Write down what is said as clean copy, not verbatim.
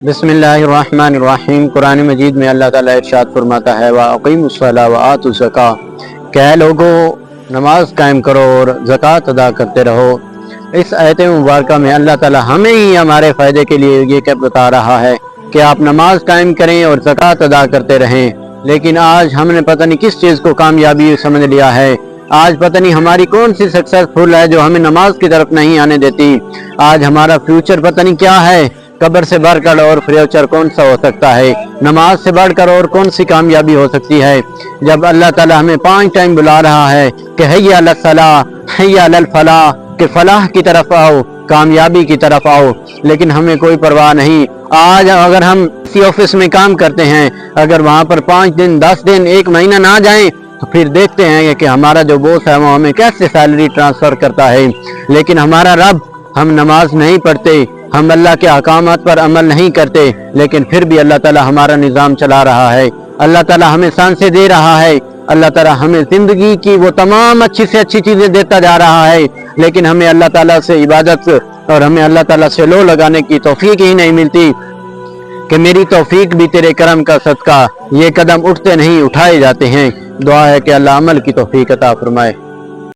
बिस्मिल्लाहिर्रहमानिर्रहीम। कुरान मजीद में अल्लाह ताला इरशाद फरमाता है वअक़ीमुस्सलाह व आतुज़ ज़कात, कि लोगों नमाज कायम करो और ज़कात अदा करते रहो। इस आयत मुबारक में अल्लाह ताला हमें ही हमारे फ़ायदे के लिए ये क्या बता रहा है कि आप नमाज कायम करें और ज़कात अदा करते रहें। लेकिन आज हमने पता नहीं किस चीज़ को कामयाबी समझ लिया है। आज पता नहीं हमारी कौन सी सक्सेसफुल है जो हमें नमाज की तरफ नहीं आने देती। आज हमारा फ्यूचर पता नहीं क्या है। कब्र से बढ़कर और फ्यूचर कौन सा हो सकता है, नमाज से बढ़कर और कौन सी कामयाबी हो सकती है। जब अल्लाह ताला हमें 5 टाइम बुला रहा है कि हैया अलल सलाह, हैया अलल फलाह, कि फलाह की तरफ आओ, कामयाबी की तरफ आओ, लेकिन हमें कोई परवाह नहीं। आज अगर हम किसी ऑफिस में काम करते हैं, अगर वहाँ पर 5 दिन 10 दिन 1 महीना ना जाएं तो फिर देखते हैं कि हमारा जो बॉस है वो हमें कैसे सैलरी ट्रांसफ़र करता है। लेकिन हमारा रब, हम नमाज नहीं पढ़ते, हम अल्लाह के अहकामात पर अमल नहीं करते, लेकिन फिर भी अल्लाह ताला हमारा निज़ाम चला रहा है। अल्लाह ताला हमें सांसें दे रहा है, अल्लाह ताला हमें ज़िंदगी की वो तमाम अच्छी से अच्छी चीज़ें देता जा रहा है, लेकिन हमें अल्लाह ताला से इबादत और हमें अल्लाह ताला से लो लगाने की तौफीक ही नहीं मिलती कि मेरी तौफीक भी तेरे करम का सदका, ये कदम उठते नहीं उठाए जाते हैं। दुआ है कि अल्लाह अमल की तौफीक अता फरमाए।